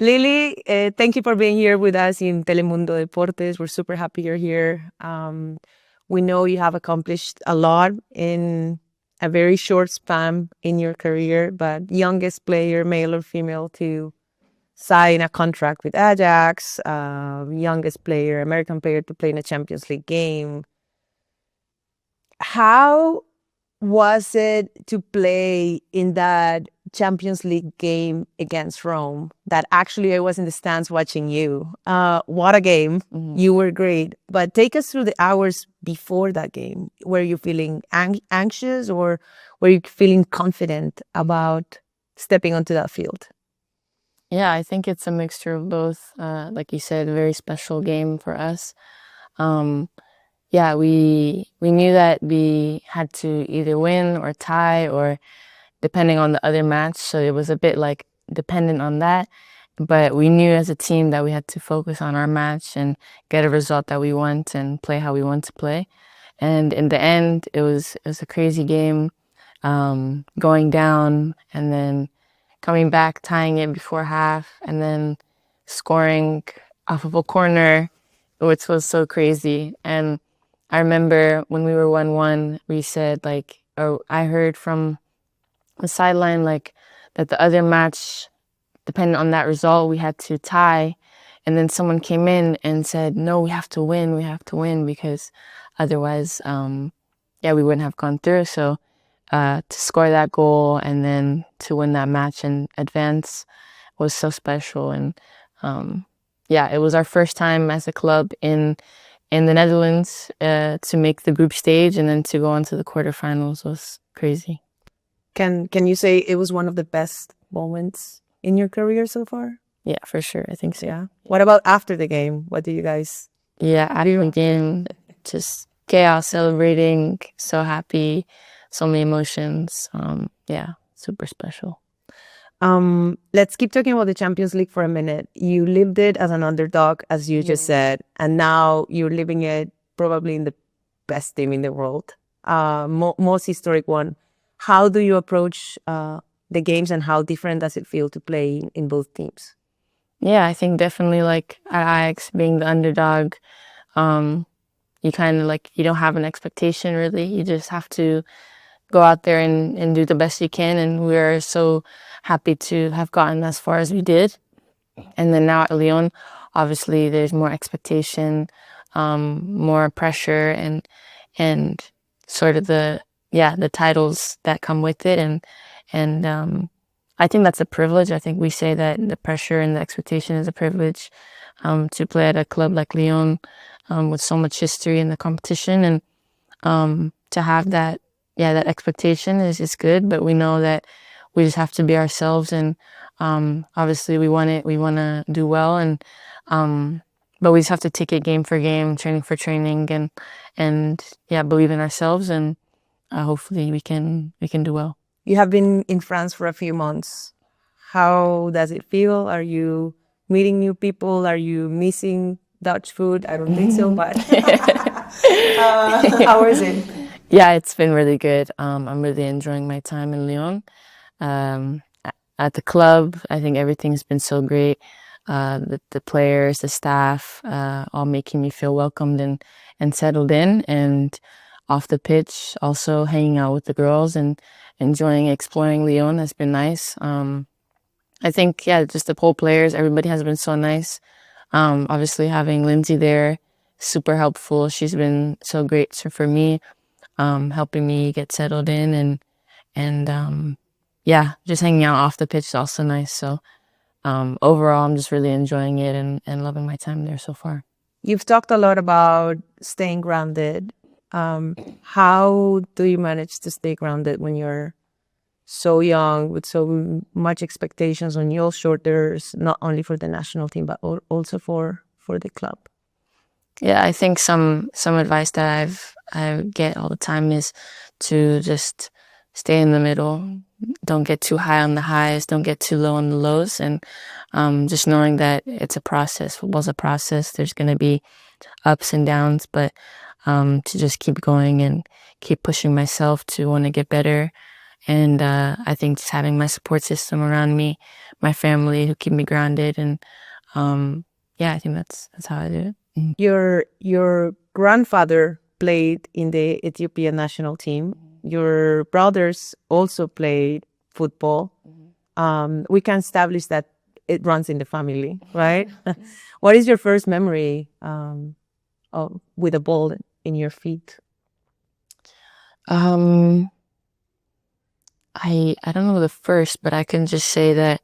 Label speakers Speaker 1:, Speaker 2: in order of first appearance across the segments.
Speaker 1: Lily, thank you for being here with us in Telemundo Deportes. We're super happy you're here. We know you have accomplished a lot in a very short span in your career, but youngest player, male or female, to sign a contract with Ajax, youngest player, American player to play in a Champions League game. How was it to play in that Champions League game against Rome? That actually I was in the stands watching you. What a game.
Speaker 2: Mhm.
Speaker 1: You were great. But take us through the hours before that game. Were you feeling anxious or were you feeling confident about stepping onto that field?
Speaker 2: Yeah, I think it's a mixture of both. Like you said, a very special game for us. Yeah, we knew that we had to either win or tie or depending on the other match. So it was a bit like dependent on that. But we knew as a team that we had to focus on our match and get a result that we want and play how we want to play. And in the end, it was a crazy game, going down and then coming back, tying it before half, and then scoring off of a corner, which was so crazy. And I remember when we were 1-1, we said like, or I heard from the sideline like that the other match, depending on that result, we had to tie. And then someone came in and said, no, we have to win because otherwise, we wouldn't have gone through. So to score that goal and then to win that match and advance was so special. And it was our first time as a club in the Netherlands to make the group stage and then to go on to the quarterfinals was crazy.
Speaker 1: Can you say it was one of the best moments in your career so far?
Speaker 2: Yeah, for sure. I think so.
Speaker 1: Yeah. What about after the game? What do you guys?
Speaker 2: Yeah, after the game, just chaos, celebrating, so happy, so many emotions. Super special.
Speaker 1: Let's keep talking about the Champions League for a minute. You lived it as an underdog, as you just said, and now you're living it probably in the best team in the world, most historic one. How do you approach the games and how different does it feel to play in both teams?
Speaker 2: Yeah, I think definitely like at Ajax being the underdog, you kind of like, you don't have an expectation really. You just have to go out there and do the best you can. And we're so happy to have gotten as far as we did. And then now at Lyon, obviously there's more expectation, more pressure and sort of the titles that come with it. And I think that's a privilege. I think we say that the pressure and the expectation is a privilege, to play at a club like Lyon, with so much history in the competition, and to have that expectation is good. But we know that we just have to be ourselves, and obviously we want to do well, and but we just have to take it game for game, training for training, and believe in ourselves, and hopefully we can do well.
Speaker 1: You have been in France for a few months. How does it feel? Are you meeting new people? Are you missing Dutch food? I don't think so, but how is it?
Speaker 2: Yeah, it's been really good. I'm really enjoying my time in Lyon. At the club, I think everything's been so great. The players, the staff, all making me feel welcomed and settled in. And off the pitch, also hanging out with the girls and enjoying exploring Lyon has been nice. I think, just the whole players, everybody has been so nice. Obviously having Lindsay there, super helpful. She's been so great for me, helping me get settled in and just hanging out off the pitch is also nice. So overall, I'm just really enjoying it and loving my time there so far.
Speaker 1: You've talked a lot about staying grounded. How do you manage to stay grounded when you're so young with so much expectations on your shoulders, not only for the national team, but also for the club?
Speaker 2: Yeah, I think some advice that I get all the time is to just stay in the middle. Don't get too high on the highs. Don't get too low on the lows. And just knowing that it's a process. Football's a process. There's going to be ups and downs, but to just keep going and keep pushing myself to want to get better And I think just having my support system around me, my family who keep me grounded, and I think that's how I do it.
Speaker 1: Your grandfather played in the Ethiopian national team. Your brothers also played football. We can establish that it runs in the family, right? What is your first memory with a ball in your feet?
Speaker 2: I don't know the first, but I can just say that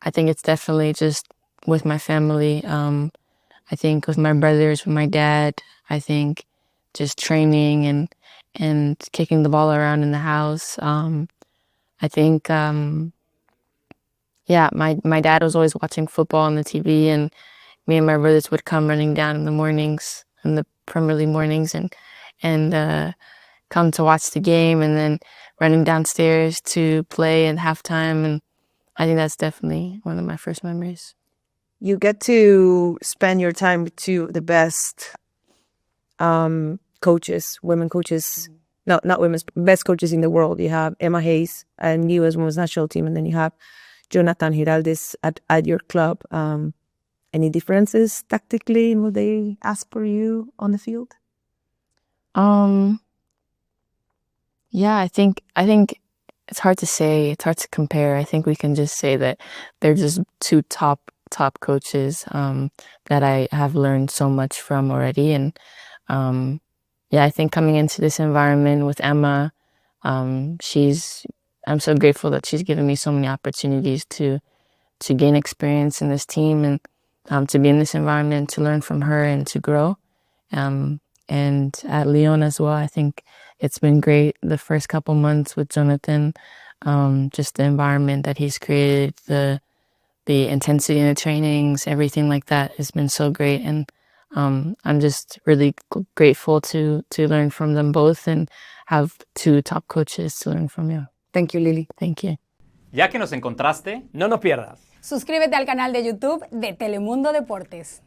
Speaker 2: I think it's definitely just with my family. I think with my brothers, with my dad, I think just training and kicking the ball around in the house. I think, my dad was always watching football on the TV, and me and my brothers would come running down in the mornings, in the Premier League mornings, and come to watch the game, and then running downstairs to play at halftime. And I think that's definitely one of my first memories.
Speaker 1: You get to spend your time with two of the best coaches, women coaches. No, not women's, best coaches in the world. You have Emma Hayes and U.S. Women's National Team, and then you have Jonathan Giraldes at your club. Any differences tactically in what they ask for you on the field?
Speaker 2: I think it's hard to say. It's hard to compare. I think we can just say that they're just two top coaches that I have learned so much from already. And I think coming into this environment with Emma, I'm so grateful that she's given me so many opportunities to gain experience in this team, and to be in this environment, to learn from her and to grow. And at Lyon as well, I think it's been great the first couple months with Jonathan. Just the environment that he's created, the intensity in the trainings, everything like that has been so great. And I'm just really grateful to learn from them both and have two top coaches to learn from. Yeah.
Speaker 1: Thank you, Lily.
Speaker 2: Thank you.
Speaker 3: Ya que nos encontraste, no nos pierdas.
Speaker 4: Suscríbete al canal de YouTube de Telemundo Deportes.